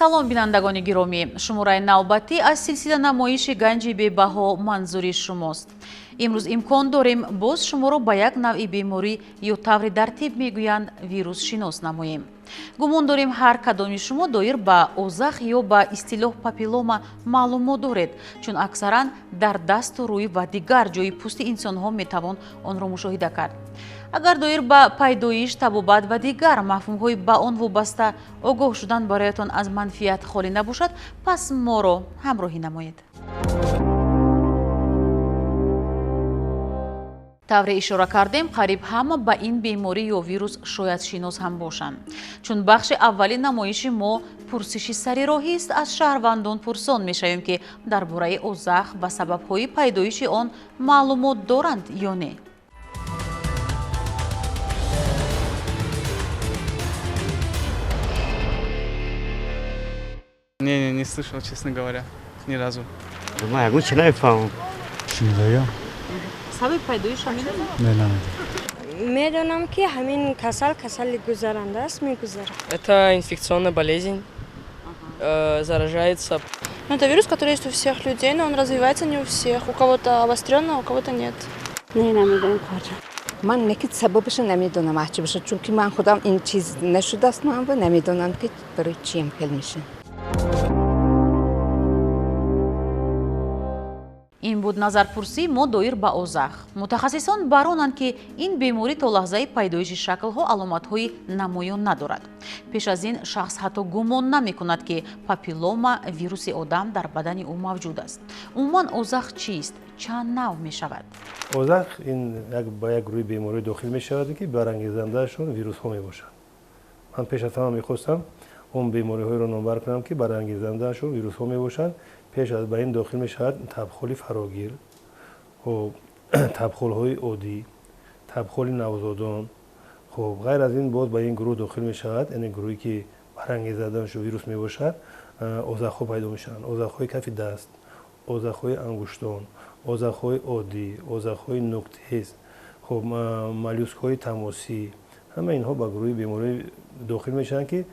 салом бинандагони гиромӣ, шумораи навбатӣ аз силсила намоиши ганҷи бебаҳо манзури шумост. имрӯз имкон дорем боз шуморо ба як навъи беморӣ ё тавре дар тиб мегӯянд вирус шинос намоем. гумон дорем ҳар кадоми шумо доир ба озах ё ба истилоҳ папиллома маълумот доред, чун аксаран дар дасту рӯй ва дигар ҷои пӯсти инсонҳо метавон онро мушоҳида кард. агар доир ба пайдоиш, табобат ва дигар мафҳумҳои ба он вобаста огоҳ шудан бароятон аз манфиат холӣ набошад, пас моро ҳамроҳӣ намоед. тавре ишора кардем, қариб ҳама ба ин беморӣ ё вирус шояд шинос ҳам бошанд. чун бахши аввали намоиши мо пурсиши сарироҳист, аз шаҳрвандон пурсон мешавем ки дар бораи озах ба сабабҳои пайдоиши он маълумот доранд ё не. Не слышал, честно говоря, ни разу. Я лучше не фаум. сабаби пайдоиш ҳамин? Медонам ки ҳамин касали гузаранда аст, мегузарад. Это инфекционная болезнь, заражается. Это вирус, который есть у всех людей, но он развивается не у всех. У кого-то обостренно, у кого-то нет. من نکت سببش نمیدونم هرچی باشه چون که من خودم این چیز نشده است و نمیدونم که برای چی هم حل میشه. ин буд назарпурсӣ мо доир ба озах. мутахассисон баронанд ки ин беморӣ то лаҳзаи пайдоиши шаклҳо аломатҳои намоён надорад. пеш аз ин шахс ҳатто гумон намекунад ки папиллома вируси одам дар бадани ӯ мавҷуд аст. умуман озах чист? чанд навъ мешавад? озах ин ба як гурӯҳи беморӣ дохил мешавад ки барангезандаашон вирусҳо мебошанд. ман пеш аз ҳама мехостам он бемориҳоеро номбар кунам ки барангезандаашон вирусҳо мебошанд. пеш аз ба ин дохил мешавад табхоли фарогир, табхолҳои оддӣ, табхоли навзодон. хуб ғайр аз ин боз ба ин гурӯҳ дохил мешавад, яъне гурӯҳе ки барангезандаашон вирус мебошад, озахҳо пайдо мешаванд. озахҳои кафи даст, озахҳои ангуштон, озахҳои оддӣ, озахҳои нуктез, хуб моллюскҳои тамосӣ. ҳама инҳо ба гурӯҳи беморӣ дохил мешаванд ки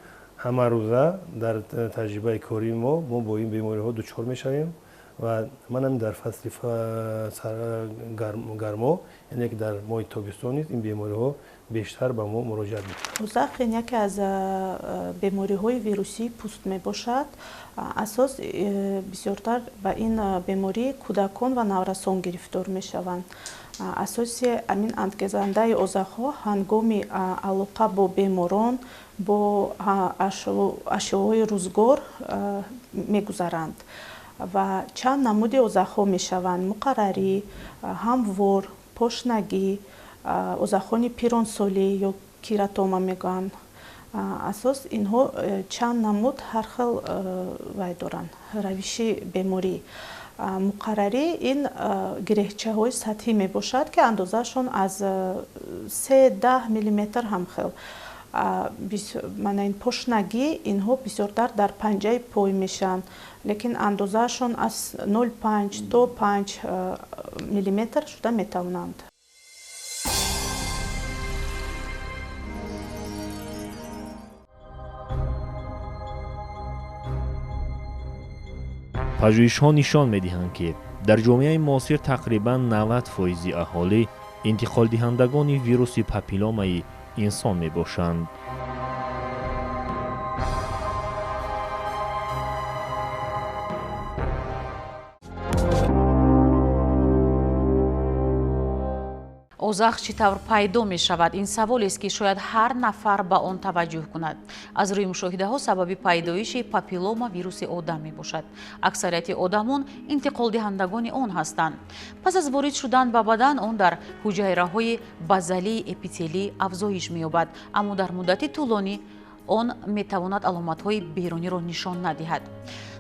ҳамарӯза дар таҷрибаи кории мо бо ин бемориҳо дучор мешавем ва манам дар фасли гармо, яъне ки дар моҳи тобистон низ ин бемориҳо бештар ба мо муроҷиат мекунанд. озах яке аз бемориҳои вирусии пӯст мебошад. асос бисёртар ба ин беморӣ кӯдакон ва наврасон гирифтор мешаванд. асоси амин антгезандаи озахҳо ҳангоми алоқа бо беморон, бо ашёҳои рӯзгор мегузаранд ва чанд намуди озахҳо мешаванд: муқаррарӣ, ҳамвор, пошнагӣ, озахони пиронсолӣ ё киратома мегӯянд. асос инҳо чанд намуд ҳар хел вай доранд равиши беморӣ. муқаррарӣ ин гирехчаҳои сатҳӣ мебошад ки андозаашон аз 3-10 миллиметр ҳам хел. пошнагӣ инҳо бисёртар дар панҷаи пой мешаванд, лекин андозаашон аз 0,5 то 5 миллиметр шуда метавонанд. пажӯҳишҳо нишон медиҳанд ки дар ҷомеаи муосир тақрибан 90% аҳолӣ интиқолдиҳандагони вируси папилломаи инсон мебошанд. озах чӣ тавр пайдо мешавад? ин саволест ки шояд ҳар нафар ба он таваҷҷӯҳ кунад. аз рӯи мушоҳидаҳо сабаби пайдоиши папиллома вируси одам мебошад. аксарияти одамон интиқолдиҳандагони он ҳастанд. пас аз ворид шудан ба бадан он дар ҳуҷайраҳои базалии эпителӣ афзоиш меёбад, аммо дар муддати тӯлонӣ он метавонад аломатҳои беруниро нишон надиҳад.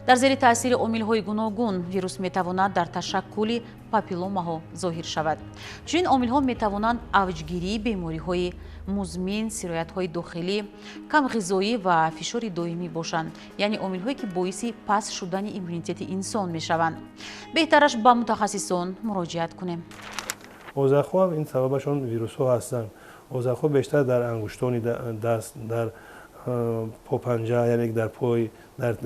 дар зери таъсири омилҳои гуногун вирус метавонад дар ташаккули папилломаҳо зоҳир шавад. чунин омилҳо метавонанд авҷгирии бемориҳои музмин, сироятҳои дохилӣ, камғизоӣ ва фишори доимӣ бошанд, яъне омилҳое ки боиси паст шудани иммунитети инсон мешаванд. беҳтараш ба мутахассисон муроҷиат кунем. озахҳо ҳам ин сабабашон вирусҳо ҳастанд. озахҳо бештар дар ангуштони даст, дар попанҷа, яъне дар пой дар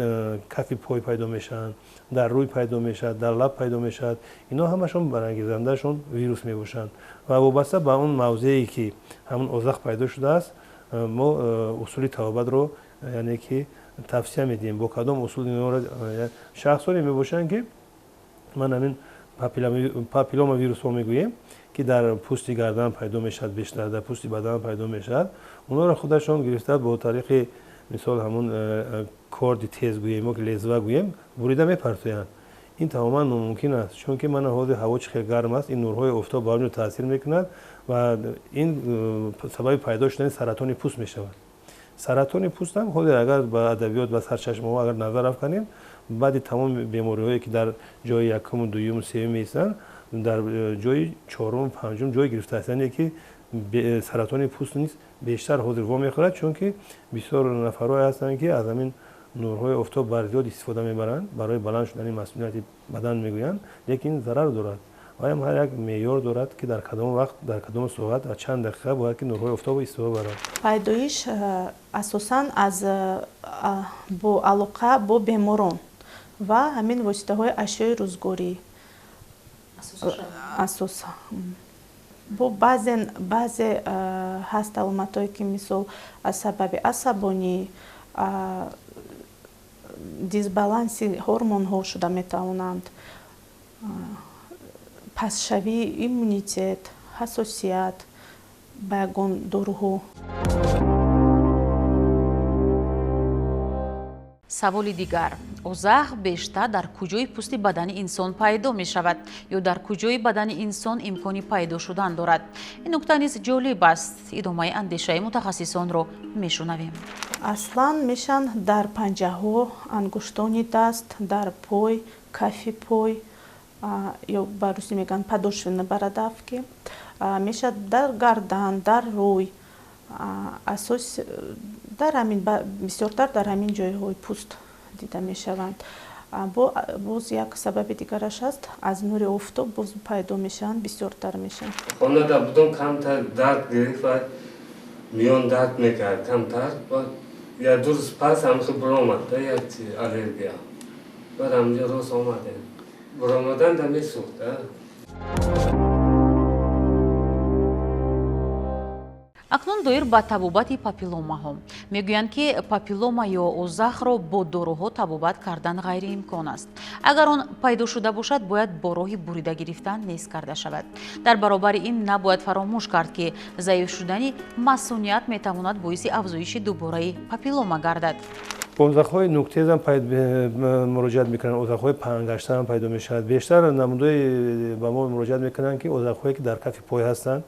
кафи пой пайдо мешаванд, дар рӯй пайдо мешавад, дар лаб пайдо мешавад. Ино ҳамашон барангезандашон вирус мебошанд ва вобаста ба он мавзеи ки ҳамон озах пайдо шудааст, мо усули табобатро яъне ки тавсия медиҳем. Бо кадом усул инро шахсоне мебошанд ки ман ҳамин папилома вирусҳо мегӯем ки дар пӯсти гардан пайдо мешавад, бештар дар пӯсти бадан пайдо мешавад. Онҳоро худашон гирифта бо тариқи мисол ҳамон корди тез гӯем ки лезва гӯем бурида мепартоянд. ин тамоман номумкин аст, чунки мана ҳозир ҳаво чӣ хел гарм аст, ин нурҳои офтоб ба онҷо таъсир мекунад ва ин сабаби пайдо шудани саратони пӯст мешавад. саратони пӯст ҳам ҳозир агар ба адабиёт ба сарчашмаҳо агар назар афканем, баъди тамоми бемориҳое ки дар ҷои якуму дуюму сеюм меистанд, дар ҷои чорум панҷум ҷой гирифтааст, яъне ки саратони пӯст низ бештар ҳозир вомехӯрад, чунки бисёр нафарҳое ҳастанд ки аз ҳамин нурҳои офтоб барзиёд истифода мебаранд, барои баланд шудани масъулияти бадан мегӯянд, лекин зарар дорад. ва ҳар як меъёр дорад ки дар кадом вақт, дар кадом соат ва чанд дақиқа бояд ки нурҳои офтобро истифода барад. пайдоиш асосан бо алоқа бо беморон ва ҳамин воситаҳои ашёи рӯзгорӣ асоса. бо баъзе ҳаст аломатҳое ки мисол аз сабаби асабонӣ, дисбаланси ҳормонҳо шуда метавонанд, пастшавии иммунитет, ҳассосият ба ягон доруҳо. саволи дигар: озах бештар дар куҷои пӯсти бадани инсон пайдо мешавад ё дар куҷои бадани инсон имкони пайдо шудан дорад? ин нукта низ ҷолиб аст. идомаи андешаи мутахассисонро мешунавем. аслан мешаванд дар панҷаҳо, ангуштони даст, дар пой, кафи пой ё ба русӣ мегӯянд подошвенные бородавки, мешавад дар гардан, дар рӯй, бисёртар дар ҳамин ҷойҳои пӯст дида мешаванд. боз як сабаби дигараш аст, аз нури офтоб боз пайдо мешаванд, бисёртар мешаванд. хонада будам камтар дард гирифт ва миён дард мекард камтар. як ду рӯз пас ҳамихи биромад як аллергия. баъд ҳамҷо рост омаде. биромаданда месӯхта. акнун доир ба табобати папиломаҳо. мегӯянд ки папилома ё озахро бо доруҳо табобат кардан ғайриимкон аст. агар он пайдо шуда бошад, бояд бо роҳи бурида гирифтан нест карда шавад. дар баробари ин набояд фаромӯш кард ки заиф шудани масуният метавонад боиси афзоиши дубораи папилома гардад. озахҳои нуктезам муроҷиат мекунанд, озахҳои пангаштаам пайдо мешавад. бештар намудои ба мо муроҷиат мекунанд ки озахҳое ки дар кафи пой ҳастанд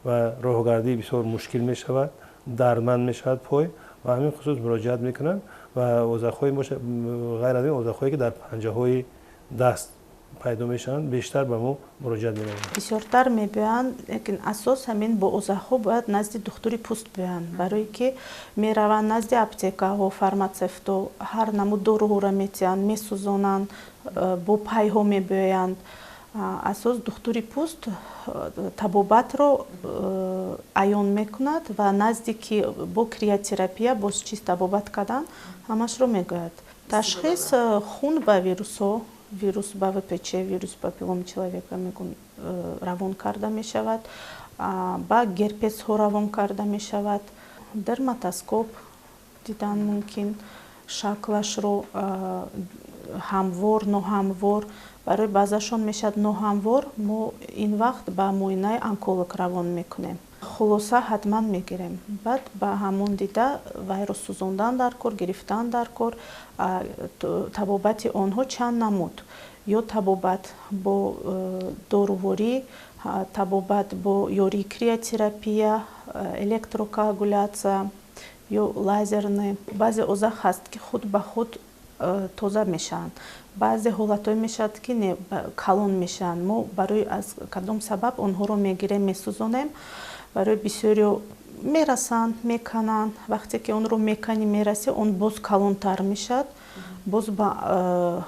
ва роҳгардӣ бисёр мушкил мешавад, дардманд мешавад пой ва ҳамин хусус муроҷиат мекунанд ва ғайр аз ин озахҳое ки дар панҷаҳои даст пайдо мешаванд бештар ба мо муроҷиат менамоянд. бисёртар мебиёянд, лекин асос ҳамин бо озахҳо бояд назди духтури пӯст биёянд, барое ки мераванд назди аптекаҳо, фарматсефто, ҳар намуд доруҳоро метиҳанд, месӯзонанд, бо пайҳо мебиёянд. асос духтури пӯст табобатро аён мекунад ва назди ки бо криотерапия боз чиз табобат кардан ҳамашро мегӯяд. ташхис хун ба вирусҳо, вирус ба ВПЧ, вирус папиломи человека равон карда мешавад, ба герпесҳо равон карда мешавад, дерматоскоп дидан мумкин, шаклашро ҳамвор, ноҳамвор, барои баъзашон мешавад ноҳамвор, мо ин вақт ба муоинаи онколог равон мекунем. хулоса ҳатман мегирем. баъд ба ҳамон дида вайро сӯзондан дар кор, гирифтан дар кор, табобати онҳо чанд намуд. ё табобат бо доруворӣ, табобат бо ёрии криотерапия, электрокоагуляция ё лазерный. баъзе озах ҳаст ки худ ба худ тоза мешаванд. баъзе ҳолатҳое мешавад ки калон мешаванд. мо барои аз кадом сабаб онҳоро мегирем, месӯзонем. барои бисёриё мерасанд, мекананд. вақте ки онро мекани мераси, он боз калонтар мешавад, боз ба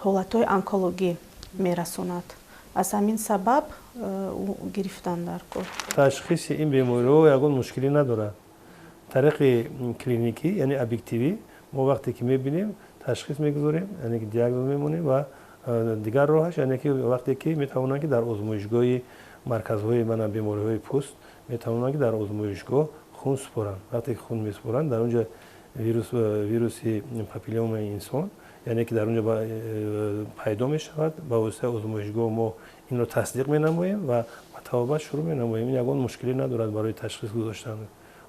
ҳолатҳои онкологӣ мерасонад. аз ҳамин сабаб гирифтан дар кор. ташхиси ин бемориҳо ягон мушкилӣ надорад. тариқи клиникӣ, яъне объективӣ, мо вақте ки мебинем تشخیص میگذاریم، یعنی که دیاگنوز میمونیم و دیگر راهش یعنی که وقتی که میتوانند که در آزمایشگاه مرکزهای من بیماری‌های پوست میتوانند که در آزمایشگاه خون سپارن. وقتی که خون میسپارن در اونجا ویروسی پاپیلوم انسان یعنی که در اونجا پیدا می شود. با واسطه آزمایشگاه ما این رو تصدیق می نماییم و تابعات شروع می نماییم. این یگان مشکلی ندارد برای تشخیص گذاشتن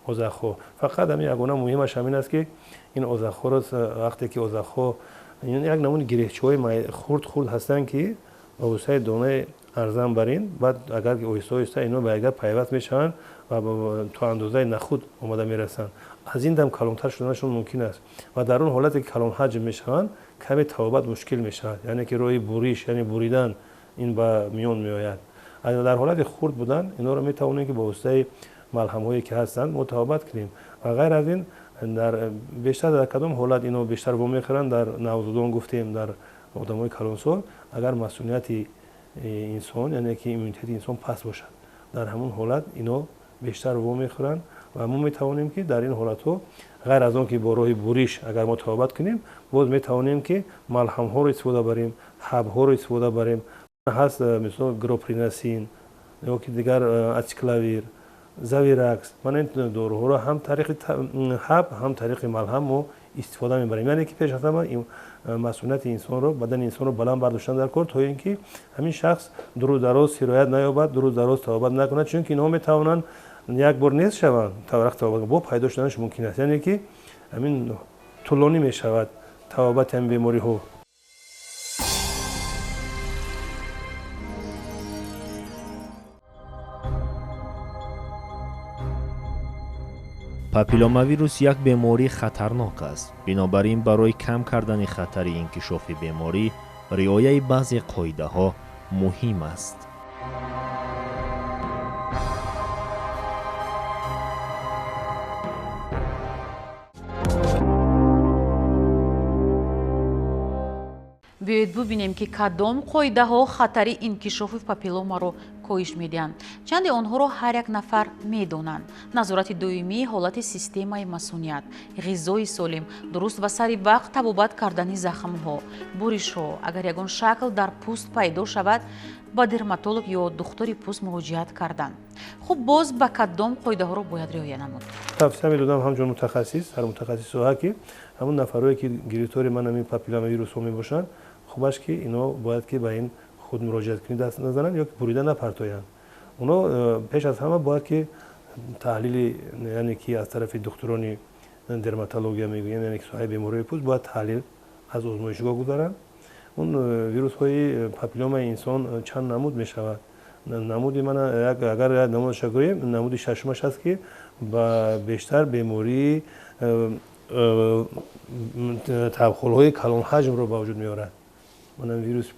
اوزاخو. فقط همین یگانه مهمش همین است که این اوزاخو رو وقتی که اوزاخو این یک نمونه گریه‌چه‌های خرد هستن که با واسطه دانه ارزان برین بعد اگر که آهسته اینا به یک پیوست میشن و تا اندازه نخود اومده میرسن. از این دم کلانتر شدنشون ممکن است و در اون حالتی که کلان حجم میشن کمی تابعات مشکل میشود، یعنی که روی بوریش یعنی بریدن این به میان میآید. در حالت خرد بودن اینا رو میتوانیم که با واسطه ملهم هایی که هستند متابعت کنیم و غیر از این در بیشتر در کدام حالت اینو بیشتر میخورن در نوزادان گفتیم در آدمای کلانسال اگر مسئولیت انسان یعنی که ایمنیته انسان پس باشد در همون حالت اینو بیشتر میخورن و ما میتوانیم که در این حالت ها غیر از اون که با راه بوریش اگر ما تابعات کنیم باز میتوانیم که ملهم ها رو استفاده بریم، حب ها رو استفاده بریم. هست مثلا گروپریناسین یا که دیگر اچکلاویر زاویرکس من این داروها رو هم طریق حب هم طریق ملهم رو استفاده میبریم. یعنی که پیش از همه این مسئولیت انسان رو بدن انسان رو بلند برداشتن در کار تا اینکه همین شخص درو دراز سرایت نیابد، درو دراز تابعات نکند، چون که اینها میتوانند یک بار نیست شوند تا وقت تابعات با پیدا شدنش ممکن است. یعنی که همین طولانی میشود تابعات این بیماری ها. پاپیلوما ویروس یک بیماری خطرناک است. بنابراین برای کم کردن خطر انکشاف بیماری رعایت بعضی قاعده ها مهم است. بیایید ببینیم که کدام قاعده ها خطر انکشاف پاپیلوما رو کاهش میدهند. چند آنها رو هر یک نفر میدونند. نظارت دائمی حالت سیستم مسئولیت، غذای سالم، درست و سری وقت طبابت کردن زخم ها، بوریش ها. اگر یگان شکل در پوست پیدا شود با درماتولوگ یا دکتر پوست مراجعت کردن. خب باز با کدام قاعده ها رو باید رعایت نمود؟ توصیه می‌دادم همچون متخصص هر متخصص ها که همون نفرایی که گرفتار من همین پاپیلوما ویروس ها میباشن خوبش که اینا باید که به این خود مراجعت کنید دست نزنن یا که بریده نپرتاین. اونا پیش از همه باید که تحلیل یعنی که از طرف دکتران درماتولوژی میگوین یعنی که صاحب بیماری پوست باید تحلیل از آزمایشگاه گذارن. اون ویروس های پاپیلوما انسان چند نمود میشود. نمودی من اگر نمود شکری نمود ششمش هست که با بیشتر بیماری تبخال‌های کلان حجم رو به وجود میارد. من ویروس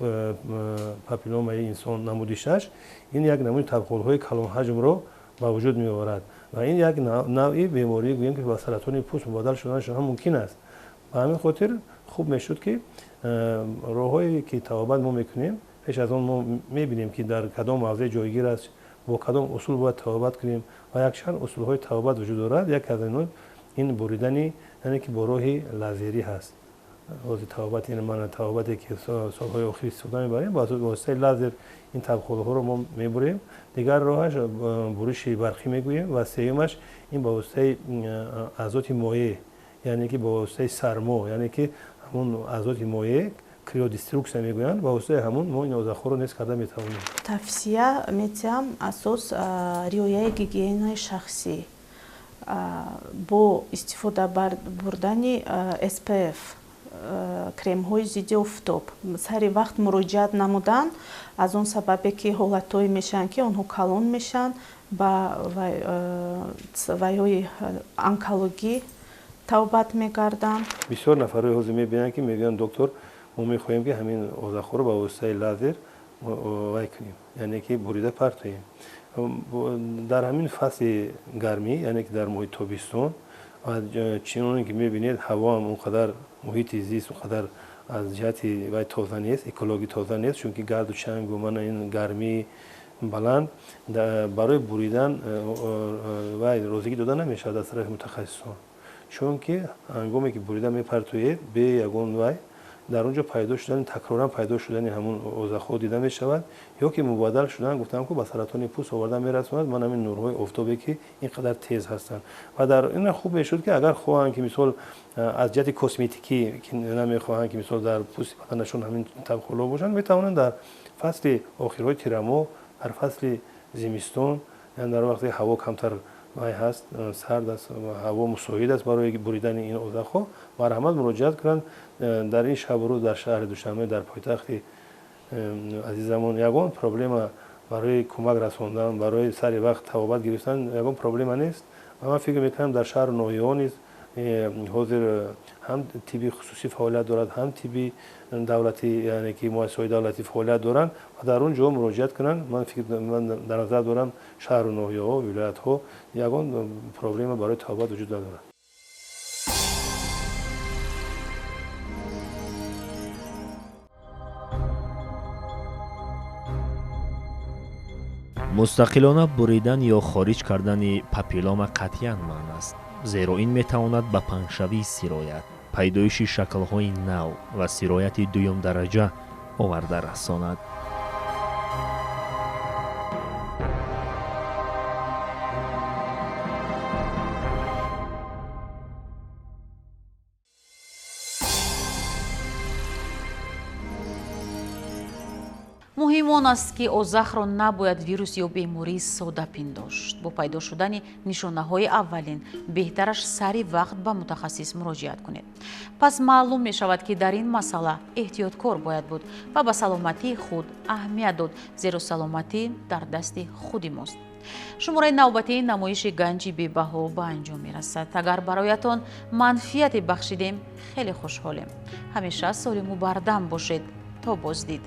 پاپیلوما انسان نمود 6 این یک نمود تبخال‌های کلان حجم رو به وجود میآورد و این یک نوعی بیماری گوییم که با سرطان پوست مبادل شدنش هم ممکن است. به همین خاطر خوب میشد که راههایی که تابعات ما میکنیم پیش از آن ما میبینیم که در کدام موضع جایگیر است با کدام اصول باید تابعات کنیم و یک چند اصول‌های تابعات وجود دارد. یک از این بریدنی یعنی که با راه لازری هست. از تابعات این من تابعاتی که سال‌های اخیر استفاده می‌بریم با واسطه لازر این تبخال‌ها رو ما می‌بریم. دیگر راهش بروش برقی میگوییم و سومش این با واسطه آزوت مایع یعنی که با واسطه سرما یعنی که همون آزوت مایع کریودیستروکس میگویند با واسطه همون ما این اوزاخو رو نیز کرده میتوانیم. توصیه می‌دهم اساس رعایت گیگینای شخصی با استفاده بردن SPF کریم های ضد آفتاب سری وقت مراجعت نمودن از اون سببی که حالتهایی میشن که اونها کلان میشن با ویای انکولوژی توبت میگردن. بسیار نفرهای حوزه میبینن که میگن دکتر ما میخواهیم که همین اوزاخو رو با واسطه لازر وای کنیم یعنی که بریده پرتاییم. در همین فصل گرمی یعنی که در محیط تابستان و چنانچه که میبینید هوا هم اونقدر محیط زیست اونقدر از جهت وای تازه نیست، اکولوژی تازه نیست، چون که گرد و چنگ و من این گرمی بلند برای بریدن وای روزگی داده نمیشه از طرف متخصصان، چون که هنگامی که بریدن میپرتوید به یگان وای در اونجا پیدا شدن تکرارا پیدا شدن همون اوزاخو دیده می شود یا که مبادل شدن گفتم که با سرطان پوست آوردن میرسوند من همین نورهای آفتابی که اینقدر تیز هستند و در این خوب میشد که اگر خواهند که مثال از جهت کسمتیکی که نمیخواهند که مثال در پوست بدنشون همین تبخلو باشن میتوانند در فصل آخرهای تیرمو در فصل زمستون یعنی در وقتی هوا کمتر مای هست سرد است و هوا مساعد است برای بریدن این اوزاخو مرحمت مراجعت کنند در این شب و روز در شهر دوشنبه در پایتخت عزیزمون یگان پروبلم برای کمک رساندن برای سری وقت توابت گرفتن یگان پروبلم نیست و من فکر میکنم در شهر نوحه‌ها نیز حاضر هم تیبی خصوصی فعالیت دارد هم تیبی دولتی یعنی که مؤسسه‌های دولتی فعالیت دارند و در اونجا مراجعت کنند من در نظر دارم شهر و نوحه‌ها ولایت‌ها یگان پروبلم برای توابت وجود ندارد. мустақилона буридан ё хориҷ кардани папиллома қатъиян манъ аст, зеро ин метавонад ба пангшавии сироят, пайдоиши шаклҳои нав ва сирояти дуюмдараҷа оварда расонад. муҳим он аст ки озахро набояд вирус ё бемории сода пиндошт. бо пайдо шудани нишонаҳои аввалин беҳтараш сари вақт ба мутахассис муроҷиат кунед. пас маълум мешавад ки дар ин масъала эҳтиёткор бояд буд ва ба саломатии худ аҳамият дод, зеро саломатӣ дар дасти худи мост. шумораи навбатии намоиши ганҷи бебаҳо ба анҷом мерасад. агар бароятон манфиате бахшидем хеле хушҳолем. ҳамеша солиму бардам бошед. то боздид.